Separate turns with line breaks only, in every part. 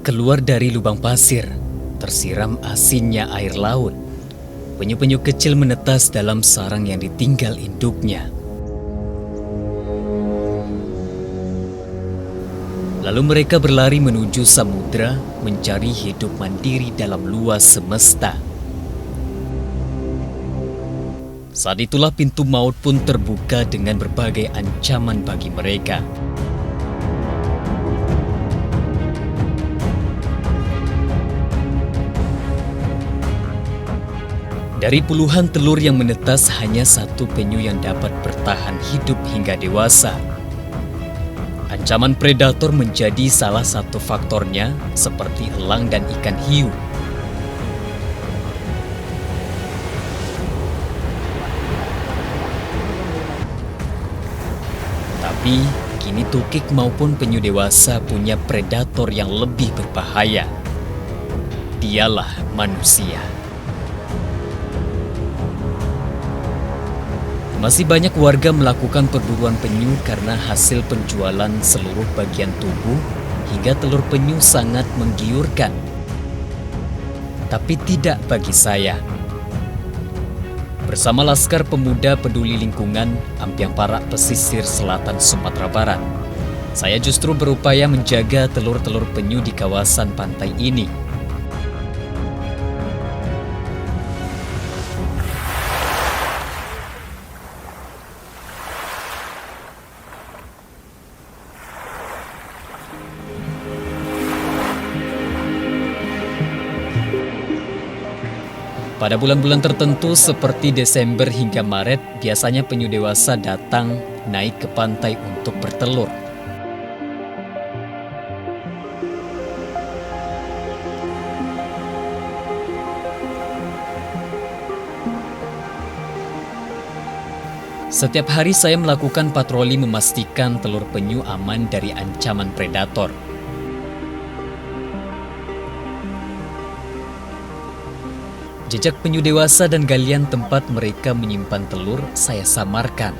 Keluar dari lubang pasir, tersiram asinnya air laut. Penyu-penyu kecil menetas dalam sarang yang ditinggal induknya. Lalu mereka berlari menuju samudera, mencari hidup mandiri dalam luas semesta. Saat itulah pintu maut pun terbuka dengan berbagai ancaman bagi mereka. Dari puluhan telur yang menetas, hanya satu penyu yang dapat bertahan hidup hingga dewasa. Ancaman predator menjadi salah satu faktornya, seperti elang dan ikan hiu. Tapi, kini tukik maupun penyu dewasa punya predator yang lebih berbahaya. Dialah manusia. Masih banyak warga melakukan perburuan penyu karena hasil penjualan seluruh bagian tubuh hingga telur penyu sangat menggiurkan. Tapi tidak bagi saya. Bersama Laskar Pemuda Peduli Lingkungan Ampiang Parak Pesisir Selatan Sumatera Barat, saya justru berupaya menjaga telur-telur penyu di kawasan pantai ini. Pada bulan-bulan tertentu seperti Desember hingga Maret, biasanya penyu dewasa datang naik ke pantai untuk bertelur. Setiap hari saya melakukan patroli memastikan telur penyu aman dari ancaman predator. Jejak penyu dewasa dan galian tempat mereka menyimpan telur saya samarkan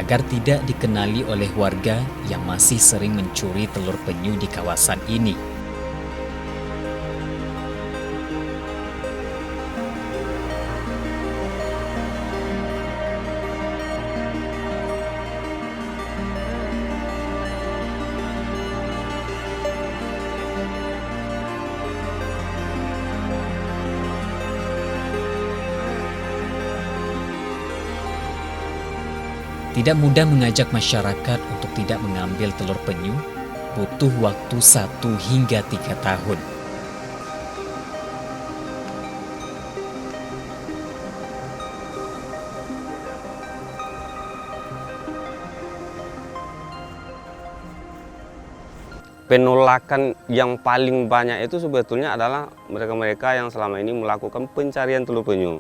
agar tidak dikenali oleh warga yang masih sering mencuri telur penyu di kawasan ini. Tidak mudah mengajak masyarakat untuk tidak mengambil telur penyu, butuh waktu 1 hingga 3 tahun.
Penolakan yang paling banyak itu sebetulnya adalah mereka-mereka yang selama ini melakukan pencarian telur penyu,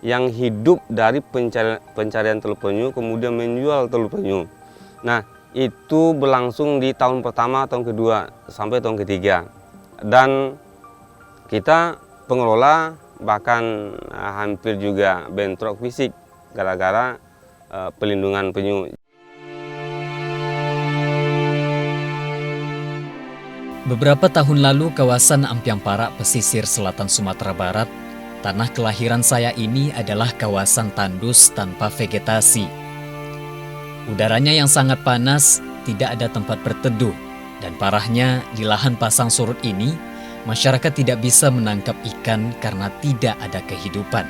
yang hidup dari pencarian telur penyu kemudian menjual telur penyu. Nah, itu berlangsung di tahun pertama, tahun kedua, sampai tahun ketiga. Dan kita pengelola bahkan hampir juga bentrok fisik gara-gara pelindungan penyu.
Beberapa tahun lalu kawasan Ampiang Parak Pesisir Selatan Sumatera Barat, tanah kelahiran saya ini adalah kawasan tandus tanpa vegetasi. Udaranya yang sangat panas, tidak ada tempat berteduh, dan parahnya di lahan pasang surut ini, masyarakat tidak bisa menangkap ikan karena tidak ada kehidupan.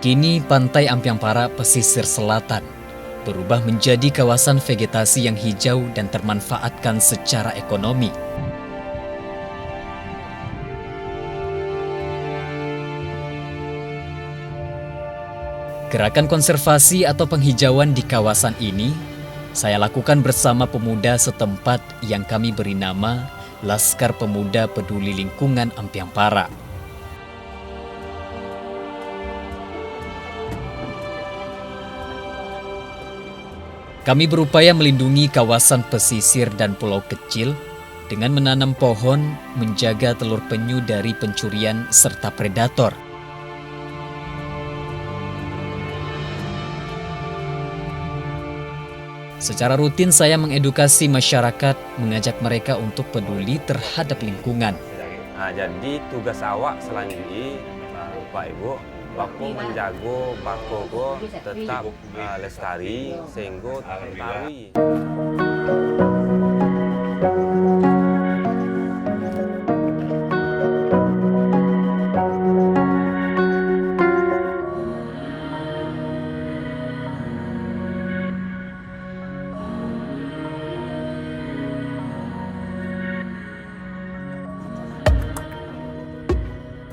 Kini pantai Ampiang Parak Pesisir Selatan berubah menjadi kawasan vegetasi yang hijau dan termanfaatkan secara ekonomi. Gerakan konservasi atau penghijauan di kawasan ini saya lakukan bersama pemuda setempat yang kami beri nama Laskar Pemuda Peduli Lingkungan Ampiang Parak. Kami berupaya melindungi kawasan pesisir dan pulau kecil dengan menanam pohon, menjaga telur penyu dari pencurian serta predator. Secara rutin saya mengedukasi masyarakat, mengajak mereka untuk peduli terhadap lingkungan.
Nah, jadi tugas awak selanjutnya, Pak Ibu, baku menjaga bako tetap lestari sehingga tarui.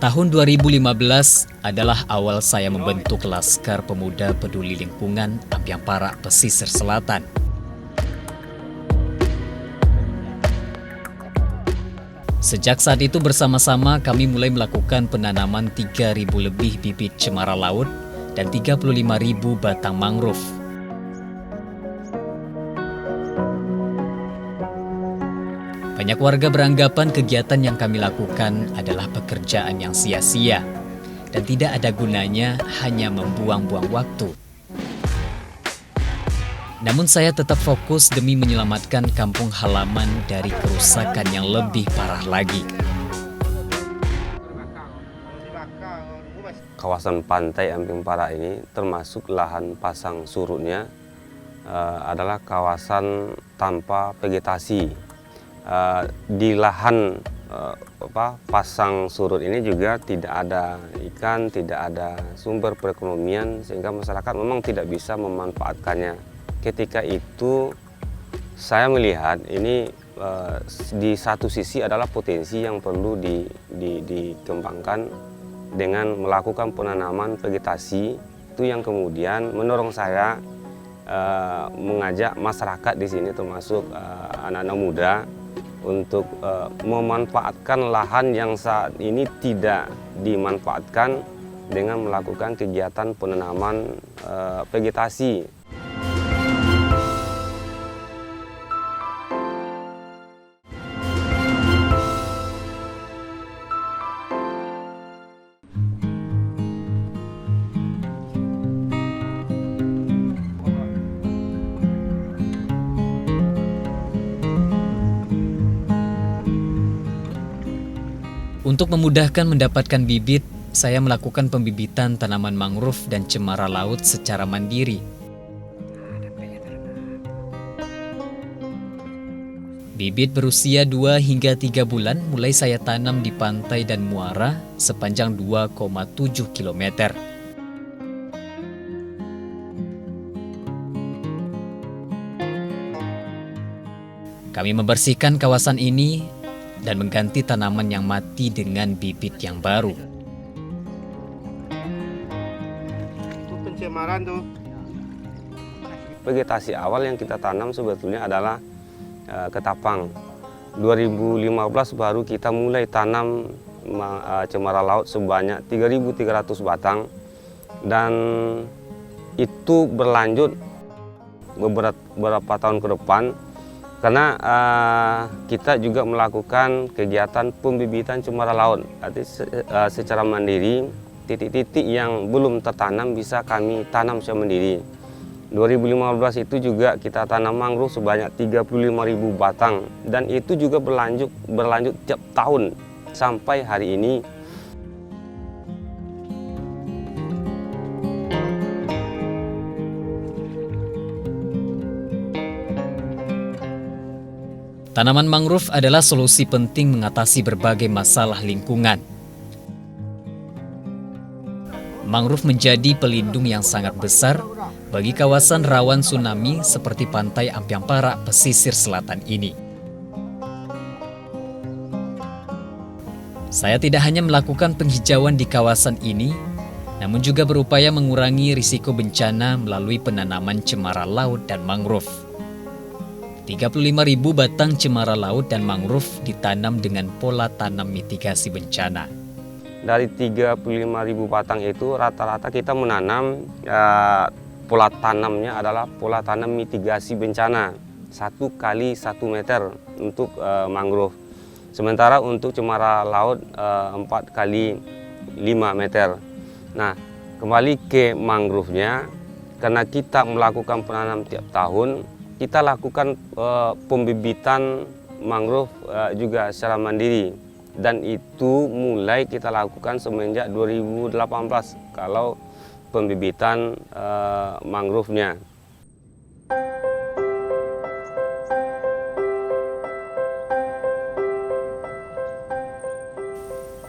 Tahun 2015 adalah awal saya membentuk Laskar Pemuda Peduli Lingkungan Ampiang Parak Pesisir Selatan. Sejak saat itu bersama-sama kami mulai melakukan penanaman 3.000 lebih bibit cemara laut dan 35.000 batang mangrove. Banyak warga beranggapan kegiatan yang kami lakukan adalah pekerjaan yang sia-sia dan tidak ada gunanya, hanya membuang-buang waktu. Namun saya tetap fokus demi menyelamatkan kampung halaman dari kerusakan yang lebih parah lagi.
Kawasan pantai Ampiang Parak ini termasuk lahan pasang surutnya adalah kawasan tanpa vegetasi. Di lahan pasang surut ini juga tidak ada ikan, tidak ada sumber perekonomian, sehingga masyarakat memang tidak bisa memanfaatkannya. Ketika itu saya melihat ini di satu sisi adalah potensi yang perlu dikembangkan dengan melakukan penanaman vegetasi, itu yang kemudian mendorong saya mengajak masyarakat di sini termasuk anak-anak muda untuk memanfaatkan lahan yang saat ini tidak dimanfaatkan dengan melakukan kegiatan penanaman vegetasi.
Untuk memudahkan mendapatkan bibit, saya melakukan pembibitan tanaman mangrove dan cemara laut secara mandiri. Bibit berusia 2 hingga 3 bulan mulai saya tanam di pantai dan muara sepanjang 2,7 km. Kami membersihkan kawasan ini dan mengganti tanaman yang mati dengan bibit yang baru.
Itu pencemaran tuh.
Vegetasi awal yang kita tanam sebetulnya adalah ketapang. 2015 baru kita mulai tanam cemara laut sebanyak 3.300 batang, dan itu berlanjut beberapa tahun ke depan. Karena kita juga melakukan kegiatan pembibitan cemara laut, artinya secara mandiri, titik-titik yang belum tertanam bisa kami tanam secara mandiri. 2015 itu juga kita tanam mangrove sebanyak 35.000 batang, dan itu juga berlanjut tiap tahun sampai hari ini.
Tanaman mangrove adalah solusi penting mengatasi berbagai masalah lingkungan. Mangrove menjadi pelindung yang sangat besar bagi kawasan rawan tsunami seperti pantai Ampiang Parak pesisir selatan ini. Saya tidak hanya melakukan penghijauan di kawasan ini, namun juga berupaya mengurangi risiko bencana melalui penanaman cemara laut dan mangrove. 35.000 batang cemara laut dan mangrove ditanam dengan pola tanam mitigasi bencana.
Dari 35.000 batang itu rata-rata kita menanam, pola tanamnya adalah pola tanam mitigasi bencana. 1 kali 1 meter untuk mangrove. Sementara untuk cemara laut 4 kali 5 meter. Nah, kembali ke mangrove-nya, karena kita melakukan penanam tiap tahun, kita lakukan pembibitan mangrove juga secara mandiri. Dan itu mulai kita lakukan semenjak 2018 kalau pembibitan mangrove-nya.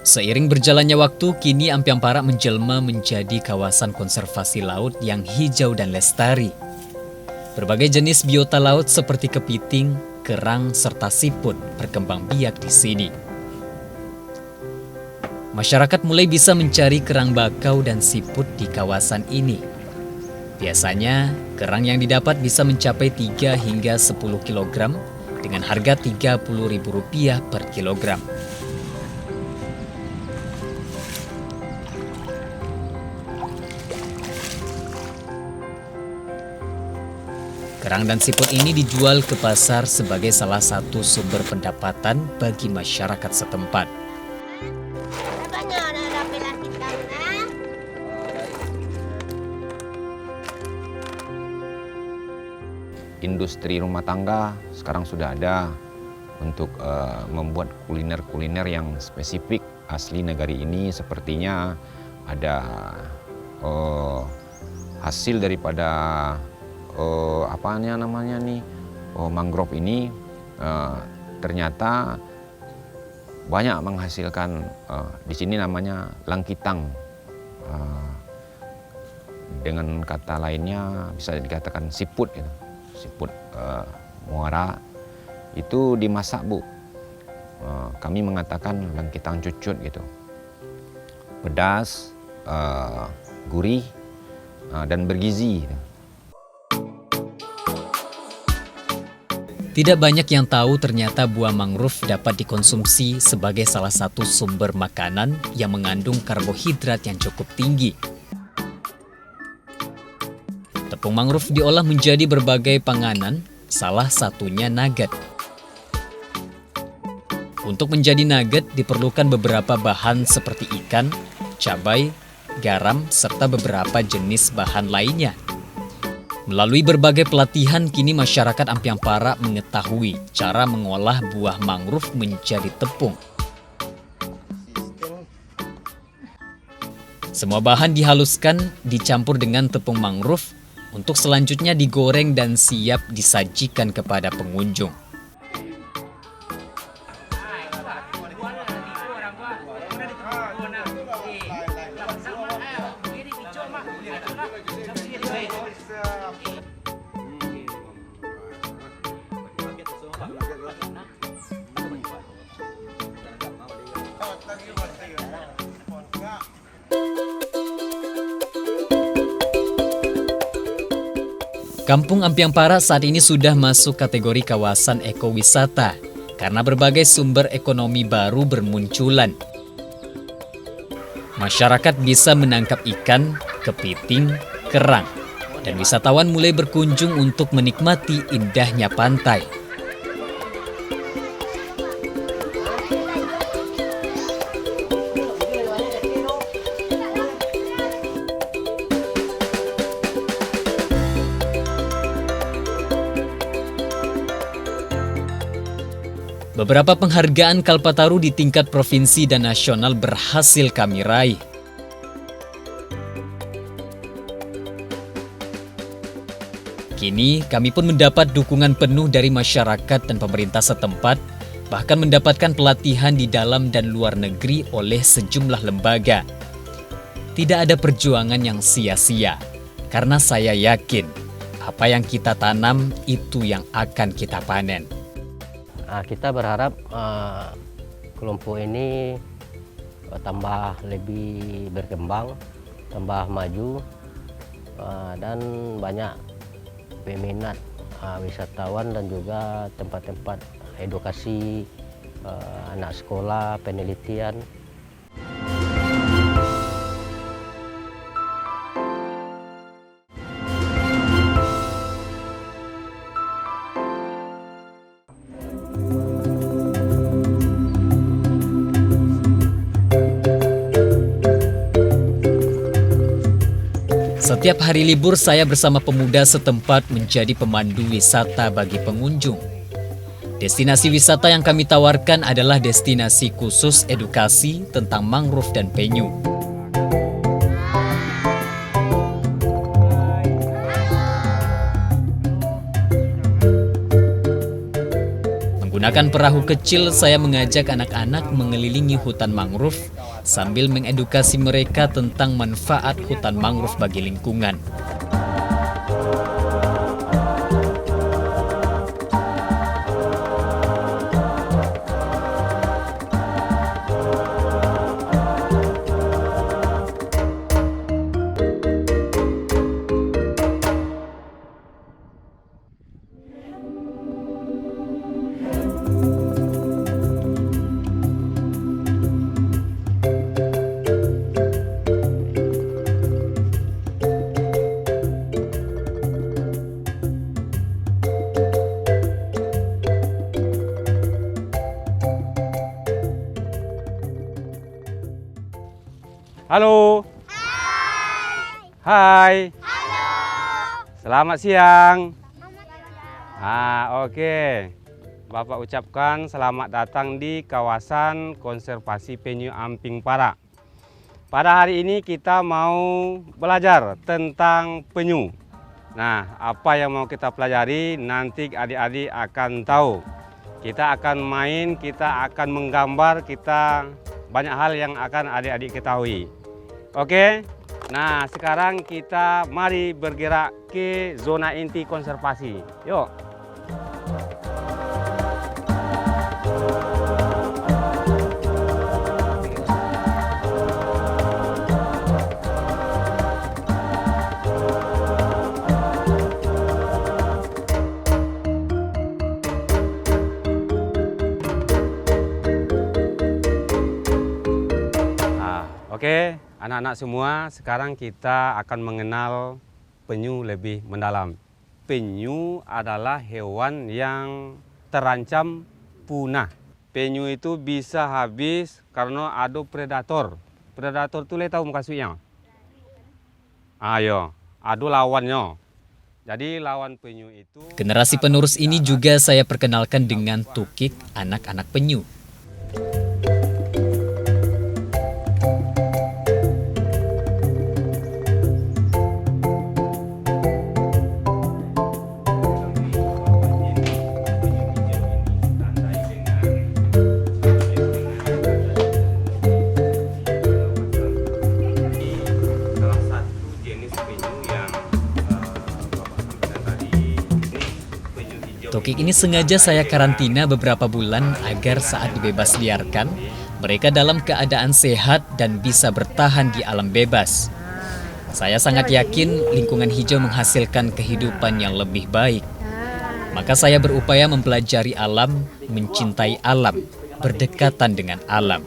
Seiring berjalannya waktu, kini Ampiang Parak menjelma menjadi kawasan konservasi laut yang hijau dan lestari. Berbagai jenis biota laut seperti kepiting, kerang, serta siput berkembang biak di sini. Masyarakat mulai bisa mencari kerang bakau dan siput di kawasan ini. Biasanya, kerang yang didapat bisa mencapai 3 hingga 10 kg dengan harga Rp30.000 per kilogram. Kerang dan siput ini dijual ke pasar sebagai salah satu sumber pendapatan bagi masyarakat setempat.
Industri rumah tangga sekarang sudah ada untuk membuat kuliner-kuliner yang spesifik asli negari ini. Sepertinya ada hasil daripada mangrove ini ternyata banyak menghasilkan. Di sini namanya langkitang. Dengan kata lainnya bisa dikatakan siput, gitu. Siput muara itu dimasak, Bu. Kami mengatakan langkitang cucut gitu. Pedas, gurih, dan bergizi.
Tidak banyak yang tahu ternyata buah mangrove dapat dikonsumsi sebagai salah satu sumber makanan yang mengandung karbohidrat yang cukup tinggi. Tepung mangrove diolah menjadi berbagai panganan, salah satunya nugget. Untuk menjadi nugget diperlukan beberapa bahan seperti ikan, cabai, garam, serta beberapa jenis bahan lainnya. Melalui berbagai pelatihan, kini masyarakat Ampiang Parak mengetahui cara mengolah buah mangrove menjadi tepung. Semua bahan dihaluskan, dicampur dengan tepung mangrove untuk selanjutnya digoreng dan siap disajikan kepada pengunjung. Kampung Ampiang Parak saat ini sudah masuk kategori kawasan ekowisata karena berbagai sumber ekonomi baru bermunculan. Masyarakat bisa menangkap ikan, kepiting, kerang, dan wisatawan mulai berkunjung untuk menikmati indahnya pantai. Beberapa penghargaan Kalpataru di tingkat provinsi dan nasional berhasil kami raih. Kini kami pun mendapat dukungan penuh dari masyarakat dan pemerintah setempat, bahkan mendapatkan pelatihan di dalam dan luar negeri oleh sejumlah lembaga. Tidak ada perjuangan yang sia-sia, karena saya yakin apa yang kita tanam itu yang akan kita panen.
Kita berharap kelompok ini tambah lebih berkembang, tambah maju, dan banyak peminat wisatawan dan juga tempat-tempat edukasi anak sekolah, penelitian.
Setiap hari libur saya bersama pemuda setempat menjadi pemandu wisata bagi pengunjung. Destinasi wisata yang kami tawarkan adalah destinasi khusus edukasi tentang mangrove dan penyu. Menggunakan perahu kecil, saya mengajak anak-anak mengelilingi hutan mangrove sambil mengedukasi mereka tentang manfaat hutan mangrove bagi lingkungan.
Halo. Hai. Halo. Selamat siang. Oke. Bapak ucapkan selamat datang di kawasan konservasi penyu Amping Para. Pada hari ini kita mau belajar tentang penyu. Nah, apa yang mau kita pelajari nanti adik-adik akan tahu. Kita akan main, kita akan menggambar, kita banyak hal yang akan adik-adik ketahui. Oke, nah sekarang kita mari bergerak ke zona inti konservasi. Yuk. Oke, anak-anak semua, sekarang kita akan mengenal penyu lebih mendalam. Penyu adalah hewan yang terancam punah. Penyu itu bisa habis karena ada predator. Predator itu tahu maksudnya? Ayo, ada lawannya. Jadi lawan penyu itu...
Generasi penerus ini juga saya perkenalkan dengan tukik anak-anak penyu. Tukik ini sengaja saya karantina beberapa bulan agar saat dibebas liarkan, mereka dalam keadaan sehat dan bisa bertahan di alam bebas. Saya sangat yakin lingkungan hijau menghasilkan kehidupan yang lebih baik. Maka saya berupaya mempelajari alam, mencintai alam, berdekatan dengan alam.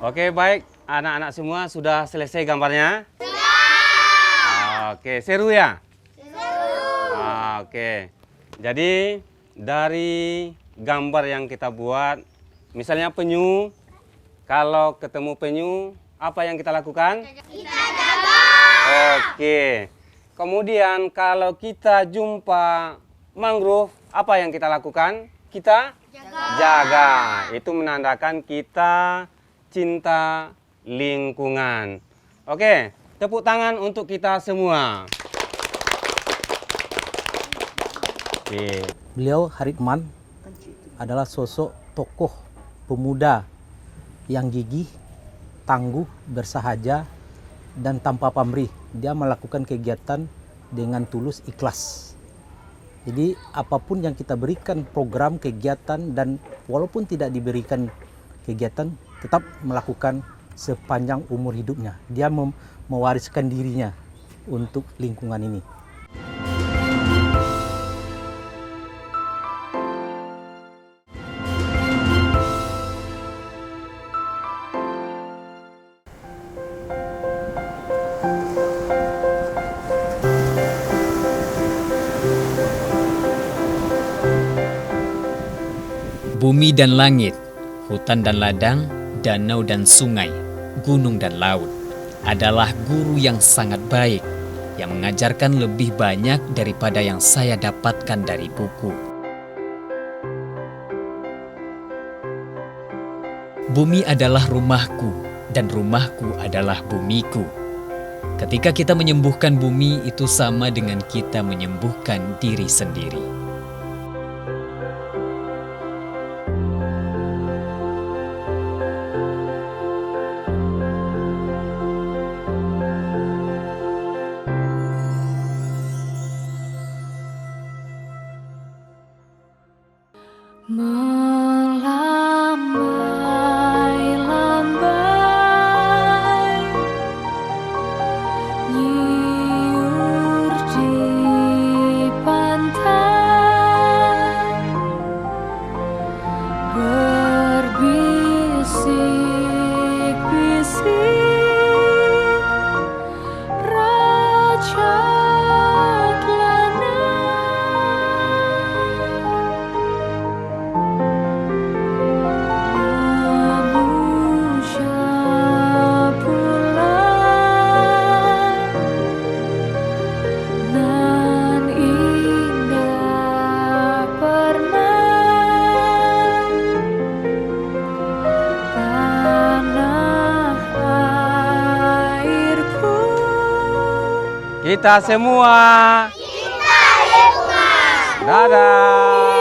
Oke, baik. Anak-anak semua sudah selesai gambarnya? Sudah! Oke, seru ya? Seru! Oke. Jadi, dari gambar yang kita buat, misalnya penyu, kalau ketemu penyu, apa yang kita lakukan? Kita jaga! Oke. Kemudian, kalau kita jumpa mangrove, apa yang kita lakukan? Kita jaga. Itu menandakan kita cinta lingkungan. Oke, tepuk tangan untuk kita semua. Oke.
Beliau Haritman adalah sosok tokoh pemuda yang gigih, tangguh, bersahaja, dan tanpa pamrih. Dia melakukan kegiatan dengan tulus ikhlas. Jadi apapun yang kita berikan program kegiatan dan walaupun tidak diberikan kegiatan tetap melakukan sepanjang umur hidupnya. Dia mewariskan dirinya untuk lingkungan ini.
Bumi dan langit, hutan dan ladang, danau dan sungai, gunung dan laut adalah guru yang sangat baik yang mengajarkan lebih banyak daripada yang saya dapatkan dari buku. Bumi adalah rumahku dan rumahku adalah bumiku. Ketika kita menyembuhkan bumi, itu sama dengan kita menyembuhkan diri sendiri.
Melambai-lambai nyiur di pantai, berbisik-bisik raja
Kita semua. Dadah.